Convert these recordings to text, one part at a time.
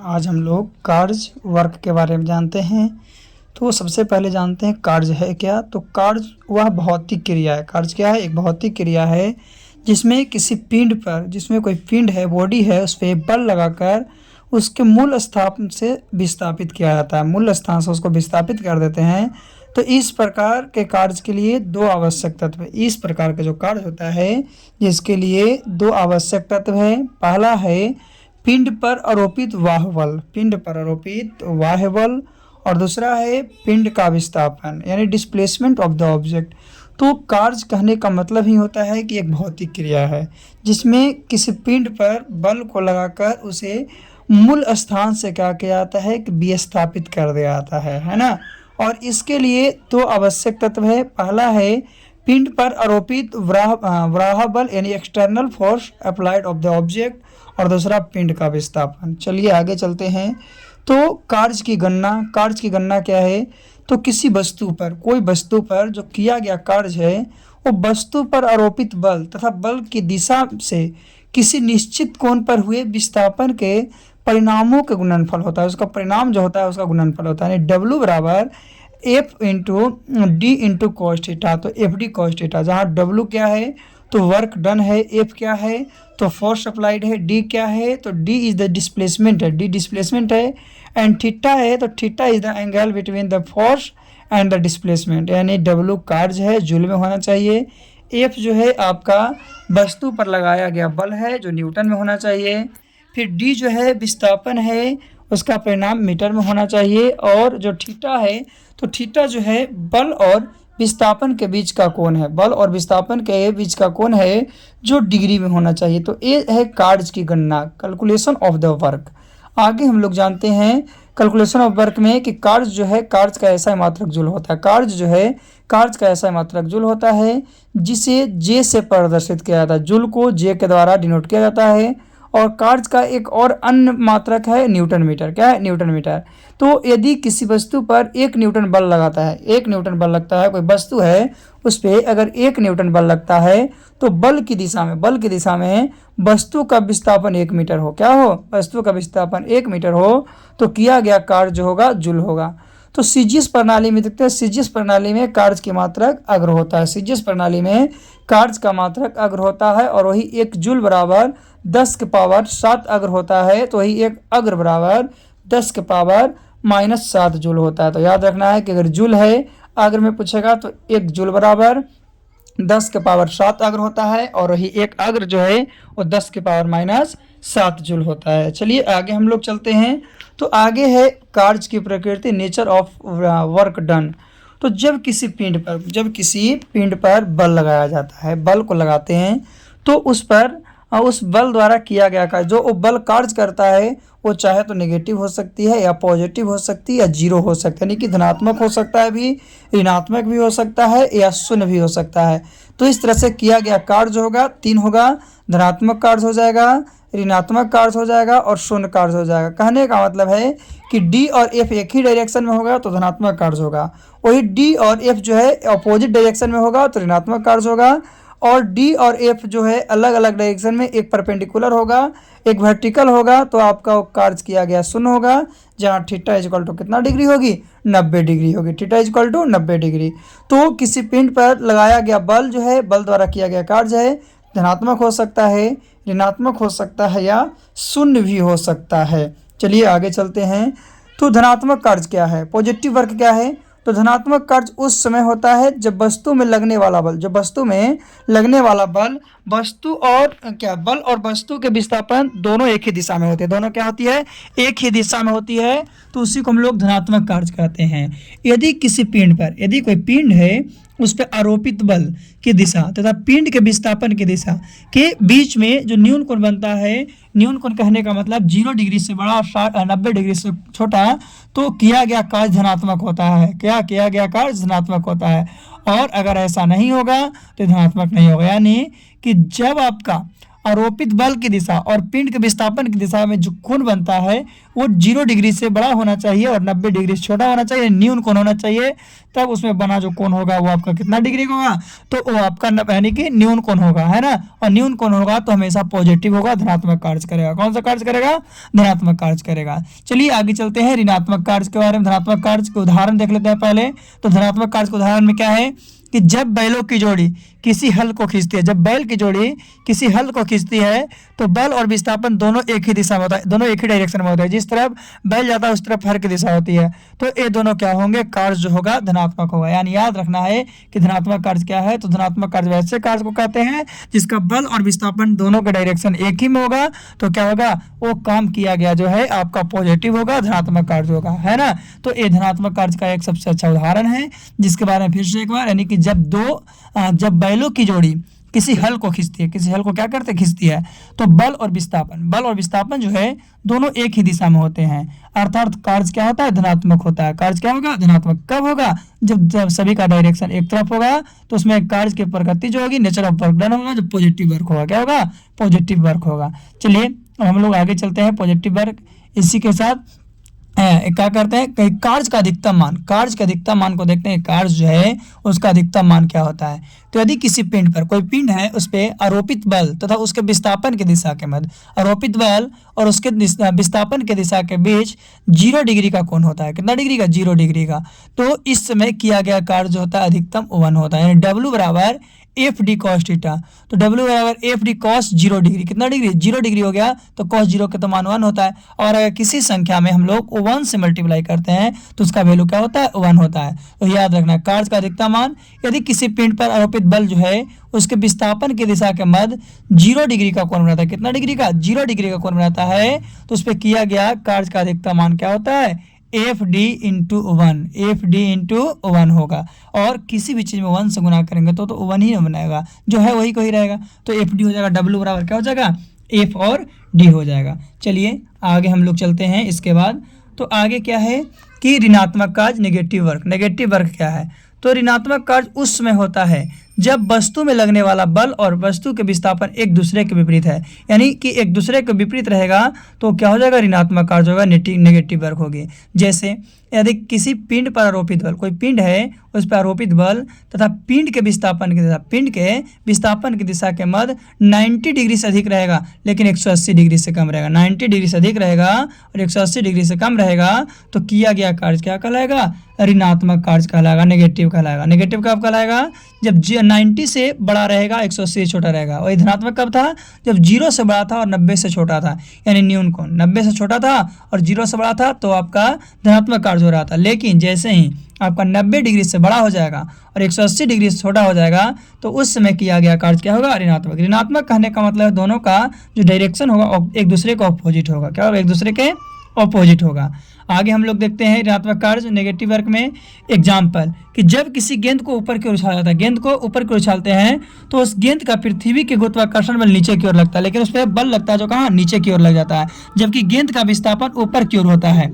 आज हम लोग कार्य वर्क के बारे में जानते हैं। तो सबसे पहले जानते हैं कार्य है क्या। तो कार्य वह भौतिक क्रिया है। कार्य क्या है? एक भौतिक क्रिया है जिसमें किसी पिंड पर, जिसमें कोई पिंड है, बॉडी है, उस पर बल लगाकर उसके मूल स्थान से विस्थापित किया जाता है। मूल स्थान से उसको विस्थापित कर देते हैं। तो इस प्रकार के कार्य के लिए दो आवश्यक तत्व है। इस प्रकार का जो कार्य होता है जिसके लिए दो आवश्यक तत्व है। पहला है पिंड पर आरोपित बाहुबल, पिंड पर आरोपित बाहुबल, और दूसरा है पिंड का विस्थापन यानी डिस्प्लेसमेंट ऑफ द ऑब्जेक्ट। तो कार्य कहने का मतलब ही होता है कि एक भौतिक क्रिया है जिसमें किसी पिंड पर बल को लगाकर उसे मूल स्थान से क्या किया जाता है कि विस्थापित कर दिया जाता है ना। और इसके लिए दो आवश्यक तत्व है। पहला है पिंड पर आरोपित वराह बल यानी external force applied of the object, और दूसरा पिंड का विस्थापन। चलिए आगे चलते हैं। तो कार्य की गणना क्या है? तो किसी वस्तु पर, कोई वस्तु पर जो किया गया कार्य है वो वस्तु पर आरोपित बल तथा बल की दिशा से किसी निश्चित कोण पर हुए विस्थापन के परिणामों के गुणनफल होता है। उसका परिणाम जो होता है उसका गुणनफल होता है। W बराबर F into D into cos theta. तो एफ डी कॉस थीटा, जहाँ W क्या है तो वर्क डन है, F क्या है तो फोर्स अप्लाइड है, D क्या है तो D इज द डिस्प्लेसमेंट है, D डिस्प्लेसमेंट है, एंड थीटा है तो theta is the angle between the force and the displacement. यानी W कार्य है, जूल में होना चाहिए। F जो है आपका वस्तु पर लगाया गया बल है जो न्यूटन में होना चाहिए। फिर D जो है विस्थापन है, उसका परिणाम मीटर में होना चाहिए। और जो थीटा है तो थीटा जो है बल और विस्थापन के बीच का कोण है, बल और विस्थापन के बीच का कोण है जो डिग्री में होना चाहिए। तो ये है कार्य की गणना, कैलकुलेशन ऑफ द वर्क। आगे हम लोग जानते हैं कैलकुलेशन ऑफ वर्क में कि कार्य जो है, कार्य का ऐसा मात्रक जूल होता है। कार्य जो है, कार्य का ऐसा मात्रक जूल होता है जिसे जे से प्रदर्शित किया जाता है। जूल को जे के द्वारा डिनोट किया जाता है। और कार्य का एक और अन्य मात्रक है न्यूटन मीटर। क्या है? Newton metre. तो यदि किसी वस्तु पर 1 न्यूटन बल लगाता है, 1 न्यूटन बल लगता है, कोई वस्तु है उस पर अगर 1 न्यूटन बल लगता है तो बल की दिशा में वस्तु का विस्थापन 1 मीटर हो। क्या हो? वस्तु का विस्थापन 1 मीटर हो तो किया गया कार्य जो होगा जूल होगा। तो सीजीएस प्रणाली में देखते हैं, सीजीएस प्रणाली में कार्य की मात्रक अग्र होता है। सीजीएस प्रणाली में कार्य का मात्रक अग्र होता है और वही 1 जूल बराबर 10 के पावर 7 अग्र होता है। तो वही 1 अग्र बराबर 10 के पावर -7 जूल होता है। तो याद रखना है कि अगर जूल है अग्र में पूछेगा तो 1 जूल बराबर 10 के पावर 7 अग्र होता है और वही 1 अग्र जो है वो 10 के पावर -7 जूल होता है। चलिए आगे हम लोग चलते हैं। तो आगे है कार्य की प्रकृति, नेचर ऑफ वर्क डन। तो जब किसी पिंड पर बल लगाया जाता है, बल को लगाते हैं तो उस बल द्वारा किया गया कार्य, जो वो बल कार्य करता है वो चाहे तो नेगेटिव हो सकती है या पॉजिटिव हो सकती है या जीरो हो सकता है, यानी कि धनात्मक हो सकता है भी, ऋणात्मक भी हो सकता है या शून्य भी हो सकता है। तो इस तरह से किया गया कार्य जो होगा 3 होगा, धनात्मक कार्य हो जाएगा, ऋणात्मक कार्य हो जाएगा और शून्य कार्य हो जाएगा। कहने का मतलब है कि डी और एफ एक ही डायरेक्शन में होगा तो धनात्मक कार्य होगा, वही डी और एफ जो है अपोजिट डायरेक्शन में होगा तो ऋणात्मक कार्य होगा। और डी और एफ जो है अलग अलग डायरेक्शन में, एक परपेंडिकुलर होगा एक वर्टिकल होगा, तो आपका वो कार्य किया गया शून्य होगा। जहाँ थीटा इक्वल टू कितना डिग्री होगी? 90 डिग्री होगी। Theta equal to 90 degree. तो किसी पिंड पर लगाया गया बल जो है, बल द्वारा किया गया कार्य है, धनात्मक हो सकता है, ऋणात्मक हो सकता है या शून्य भी हो सकता है। चलिए आगे चलते हैं। तो धनात्मक कार्य क्या है? पॉजिटिव वर्क क्या है? तो धनात्मक कार्य उस समय होता है जब वस्तु में लगने वाला बल, वस्तु और क्या, बल और वस्तु के विस्थापन दोनों एक ही दिशा में होते हैं। दोनों क्या होती है? एक ही दिशा में होती है। तो उसी को हम लोग धनात्मक कार्य कहते हैं। यदि किसी पिंड पर, यदि कोई पिंड है उस पर आरोपित बल की दिशा तथा पिंड के विस्थापन की दिशा के बीच में जो न्यून कोण बनता है, न्यून कोण कहने का मतलब 0 डिग्री से बड़ा, 90 डिग्री से छोटा, तो किया गया कार्य धनात्मक होता है। क्या किया गया कार्य? धनात्मक होता है। और अगर ऐसा नहीं होगा तो धनात्मक नहीं होगा। यानी कि जब आपका आरोपित बल की दिशा और पिंड के विस्थापन की दिशा में जो कोण बनता है वो 0 डिग्री से बड़ा होना चाहिए और 90 डिग्री से छोटा होना चाहिए, न्यून कोण होना चाहिए, तब उसमें बना जो कोण होगा वो आपका कितना डिग्री का होगा, तो वो आपका यानी कि न्यून कोण होगा, है ना। और न्यून कोण होगा तो हमेशा पॉजिटिव होगा, धनात्मक कार्य करेगा। कौन सा कार्य करेगा? धनात्मक कार्य करेगा। चलिए आगे चलते हैं ऋणात्मक कार्य के बारे में। धनात्मक कार्य के उदाहरण देख लेते हैं पहले। तो धनात्मक कार्य के उदाहरण में क्या है कि जब बैलों की जोड़ी किसी हल को खींचती है, जब बैल की जोड़ी किसी हल को खींचती है तो बल और विस्थापन दोनों एक ही दिशा में होता है, दोनों एक ही डायरेक्शन में होता है। जिस तरफ बैल जाता है उस तरफ हल की दिशा होती है, तो ये दोनों क्या होंगे? कार्य जो होगा धनात्मक होगा। यानी याद रखना है कि धनात्मक कार्य क्या है। तो धनात्मक कार्य वैसे कार्य को कहते हैं जिसका बल और विस्थापन दोनों का डायरेक्शन एक ही में होगा, तो क्या होगा? वो काम किया गया जो है आपका पॉजिटिव होगा, धनात्मक कार्य होगा, है ना। तो ये धनात्मक कार्य का एक सबसे अच्छा उदाहरण है, जिसके बारे में फिर से एक बार, यानी कि जब बैलों की जोड़ी किसी हल को खींचती है, किसी हल को क्या करते हैं? खींचती है, तो बल और विस्थापन जो है दोनों एक ही दिशा में होते हैं, अर्थात कार्य क्या होता है? धनात्मक होता है। कार्य क्या होगा? धनात्मक। कब होगा? जब सभी का डायरेक्शन एक तरफ होगा, तो उसमें कार्य की प्रकृति जो होगी नेचर ऑफ वर्क डन होगा, जो पॉजिटिव वर्क होगा। क्या होगा? पॉजिटिव वर्क होगा। चलिए अब हम लोग आगे चलते हैं। पॉजिटिव वर्क इसी के साथ क्या करते हैं? कहीं कार्य का अधिकतम मान को देखते हैं। कार्य जो है उसका अधिकतम मान क्या होता है? तो यदि किसी पिंड पर, कोई पिंड है, उस पे आरोपित बल तथा उसके विस्थापन की दिशा के मध्य, आरोपित बल और उसके विस्थापन के दिशा के बीच 0 डिग्री का कोण होता है। कितना डिग्री का? 0 डिग्री का। तो इस समय किया गया कार्य जो होता है अधिकतम 1 होता है, यानी W बराबर एफ डी कॉस थीटा। तो W बराबर एफ डी कॉस 0 डिग्री। कितना डिग्री? 0 डिग्री हो गया, तो कॉस 0 का तो मान 1 होता है। और अगर किसी संख्या में हम लोग 1 से मल्टीप्लाई करते हैं तो उसका वैल्यू क्या होता है? 1 होता है। तो याद रखना, कार्य का अधिकतम मान यदि किसी पिंड पर आरोपित बल जो है उसके विस्थापन की दिशा के मध्य 0 डिग्री का कोण बनाता है। कितना डिग्री का? 0 डिग्री का कोण बनाता है, तो उस पर किया गया कार्य का अधिकतम मान क्या होता है? एफ डी इंटू 1 होगा। और किसी भी चीज़ में 1 से गुना करेंगे तो 1 ही बनाएगा, जो है वही को ही रहेगा। तो एफ डी हो जाएगा, W बराबर क्या हो जाएगा? एफ और डी हो जाएगा। चलिए आगे हम लोग चलते हैं। इसके बाद तो आगे क्या है कि ऋणात्मक कार्य, नेगेटिव वर्क क्या है? तो ऋणात्मक कार्य उस समय होता है जब वस्तु में लगने वाला बल और वस्तु के विस्थापन एक दूसरे के विपरीत है, यानी कि एक दूसरे के विपरीत रहेगा तो क्या हो जाएगा? ऋणात्मक कार्य होगा, नेगेटिव वर्क होगी। जैसे यदि किसी पिंड पर आरोपित बल, कोई पिंड है उस पर आरोपित बल तथा पिंड के विस्थापन की दिशा के मध्य 90 डिग्री से अधिक रहेगा, लेकिन 180 डिग्री से कम रहेगा। 90 डिग्री से अधिक रहेगा और 180 डिग्री से कम रहेगा, तो किया गया कार्य क्या कहलाएगा? ऋणात्मक कार्य कहलाएगा, नेगेटिव कहलाएगा। नेगेटिव कब कहलाएगा? जब 90 से बड़ा रहेगा, 180 से छोटा रहेगा। और धनात्मक कब था? जब 0 से बड़ा था और 90 से छोटा था, यानी न्यून कोण 90 से छोटा था और 0 से बड़ा था, तो आपका धनात्मक कार्य हो रहा था। लेकिन जैसे ही आपका 90 डिग्री से बड़ा हो जाएगा और 180 डिग्री से छोटा हो जाएगा, तो उस समय किया गया कार्य क्या होगा? ऋणात्मक। ऋणात्मक कहने का मतलब दोनों का जो डायरेक्शन होगा एक दूसरे को अपोजिट होगा। क्या होगा? एक दूसरे के अपोजिट होगा। आगे हम लोग देखते हैं ऋणात्मक कार्य नेगेटिव वर्क में। एग्जाम्पल कि जब किसी गेंद को ऊपर की ओर उछाला जाता है, गेंद को ऊपर की ओर उछालते हैं तो उस गेंद का पृथ्वी के गुरुत्वाकर्षण बल नीचे की ओर लगता है, लेकिन उस पर बल लगता है जो कहाँ? नीचे की ओर लग जाता है, जबकि गेंद का विस्थापन ऊपर की ओर होता है।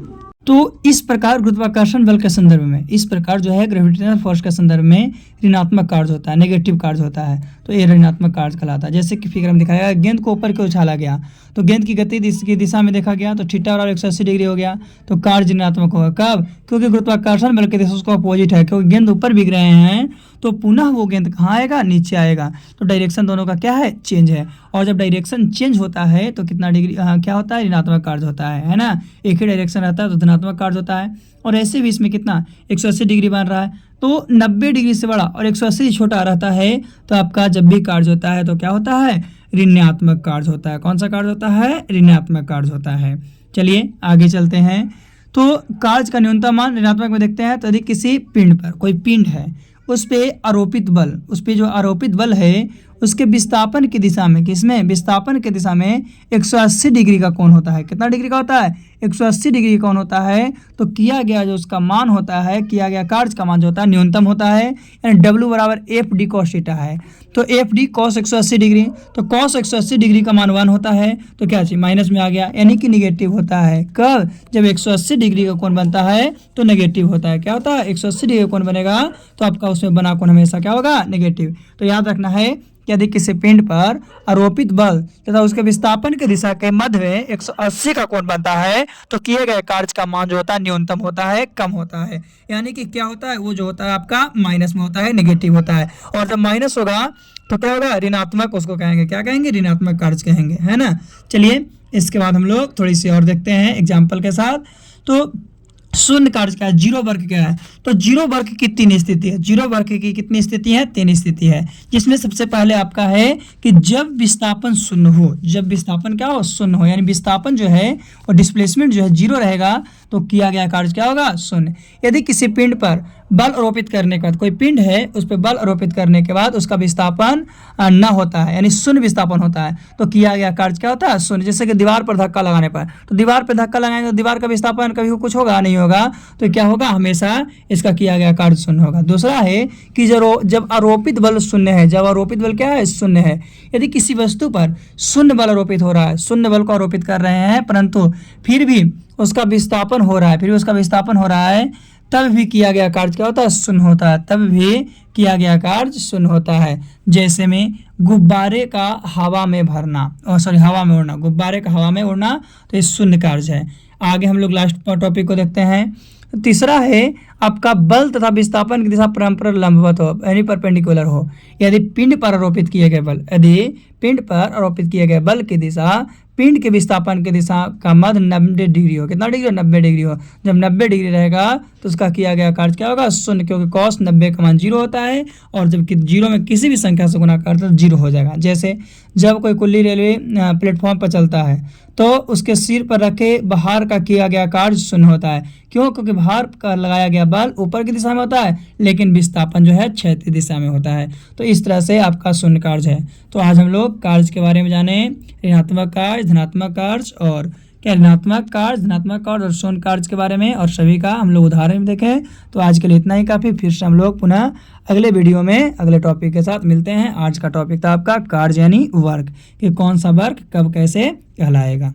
तो इस प्रकार गुरुत्वाकर्षण बल के संदर्भ में, इस प्रकार जो है ग्रेविटेशनल फोर्स के संदर्भ में ऋणात्मक कार्य होता है, नेगेटिव कार्य होता है। तो ये ऋणात्मक कार्य कहलाता है। जैसे कि फिगर में दिखाया गया, गेंद को ऊपर की ओर उछाला गया तो गेंद की गति की दिशा में देखा गया तो थीटा और 180 डिग्री हो गया, तो कार्य ऋणात्मक होगा। कब? क्योंकि गुरुत्वाकर्षण बल के दिशा उसको अपोजिट है, क्योंकि गेंद ऊपर बिग रहे हैं तो पुनः वो गेंद कहाँ आएगा? नीचे आएगा। तो डायरेक्शन दोनों का क्या है? चेंज है। और जब डायरेक्शन चेंज होता है तो कितना डिग्री क्या होता है? ऋणात्मक कार्य होता है ना। एक ही डायरेक्शन रहता है तो धनात्मक कार्य होता है। और ऐसे भी इसमें कितना 180 डिग्री बन रहा है, तो 90 डिग्री से बड़ा और 180 छोटा रहता है, तो आपका जब भी कार्य होता है तो क्या होता है? ऋणात्मक कार्य होता है। कौन सा कार्य होता है? ऋणात्मक कार्य होता है। चलिए आगे चलते हैं। तो कार्य का न्यूनतम मान ऋणात्मक में देखते हैं। तो यदि किसी पिंड पर, कोई पिंड है उस पे आरोपित बल, उस पे जो आरोपित बल है उसके विस्थापन की दिशा में, किसमें? विस्थापन की दिशा में 180 डिग्री का कोण होता है। कितना डिग्री का होता है? 180 डिग्री का कोण होता है। तो किया गया जो उसका मान होता है, किया गया कार्य का मान जो होता है न्यूनतम होता है, यानी W बराबर एफ डी कॉस थीटा है। तो एफ डी कॉस 180 डिग्री, तो कॉस 180 डिग्री का मान 1 होता है, तो क्या चीज माइनस में आ गया, यानी कि निगेटिव होता है। कब? जब 180 डिग्री का कोण बनता है तो नेगेटिव होता है। क्या होता है? 180 डिग्री का कोण बनेगा तो आपका उसमें बना कोण हमेशा क्या होगा? नेगेटिव। तो याद रखना है यदि किसी पिंड पर आरोपित बल तथा उसके विस्थापन की दिशा के मध्य में 180 का कोण बनता है तो किए गए कार्य का मान जो होता है न्यूनतम होता है, कम होता है। यानी कि क्या होता है, वो जो होता है आपका माइनस में होता है, नेगेटिव होता है। और जब माइनस होगा तो क्या होगा, ऋणात्मक उसको कहेंगे, क्या कहेंगे, ऋणात्मक कार्य कहेंगे, है ना। चलिए इसके बाद हम लोग थोड़ी सी और देखते हैं एग्जाम्पल के साथ। तो शून्य कार्य क्या है, जीरो वर्ग क्या है, तो जीरो वर्ग की 3 स्थिति है। जीरो वर्ग की कितनी स्थिति है, 3 स्थिति है, जिसमें सबसे पहले आपका है कि जब विस्थापन शून्य हो, जब विस्थापन क्या हो, शून्य हो, यानी विस्थापन जो है और डिस्प्लेसमेंट जो है जीरो रहेगा तो किया गया कार्य क्या होगा, शून्य। यदि किसी पिंड पर बल आरोपित करने के बाद, कोई पिंड है उस पर बल आरोपित करने के बाद उसका विस्थापन न होता है, यानी शून्य विस्थापन होता है तो किया गया कार्य क्या होता है, शून्य। जैसे कि दीवार पर धक्का लगाने पर, तो दीवार पर धक्का लगाएंगे तो दीवार का विस्थापन कभी कुछ होगा नहीं होगा, तो क्या होगा, हमेशा इसका किया गया कार्य शून्य होगा। दूसरा है कि जब आरोपित बल शून्य है, जब आरोपित बल क्या है, शून्य है। यदि किसी वस्तु पर शून्य बल आरोपित हो रहा है, शून्य बल को आरोपित कर रहे हैं परंतु फिर भी उसका विस्थापन हो रहा है, फिर भी उसका विस्थापन हो रहा है, तब भी किया गया कार्य क्या होता है, शून्य होता है, तब भी किया गया कार्य शून्य होता है। जैसे में गुब्बारे का हवा में भरना, हवा में उड़ना, गुब्बारे का हवा में उड़ना, तो ये शून्य कार्य है। आगे हम लोग लास्ट टॉपिक को देखते हैं। तीसरा है आपका बल तथा विस्थापन की दिशा परस्पर लंबवत हो, यानी परपेंडिकुलर हो। यदि पिंड पर आरोपित किए गए बल, यदि पिंड पर आरोपित किए गए बल की दिशा पिंड के विस्थापन की दिशा का मध्य 90 डिग्री हो, कितना डिग्री हो, 90 डिग्री हो। जब 90 डिग्री रहेगा तो उसका किया गया कार्य क्या होगा, शून्य, क्योंकि cos 90 का मान 0 होता है और जब जीरो में किसी भी संख्या से गुणा करते तो 0 हो जाएगा। जैसे जब कोई कुल्ली रेलवे प्लेटफॉर्म पर चलता है तो उसके सिर पर रखे भार का किया गया कार्य शून्य होता है। क्यों, क्योंकि भार का लगाया गया बल ऊपर की दिशा में होता है लेकिन विस्थापन जो है क्षैतिज दिशा में होता है। तो इस तरह से आपका शून्य कार्य है। तो आज हम लोग कार्य के बारे में जाने, ऋणात्मक कार्य, धनात्मक कार्य और क्या ऋणात्मक कार्य, धनात्मक कार्य और शून्य कार्य के बारे में और सभी का हम लोग उदाहरण देखें। तो आज के लिए इतना ही काफ़ी, फिर से हम लोग पुनः अगले वीडियो में अगले टॉपिक के साथ मिलते हैं। आज का टॉपिक था आपका कार्य यानी वर्ग, कि कौन सा वर्ग कब कैसे कहलाएगा।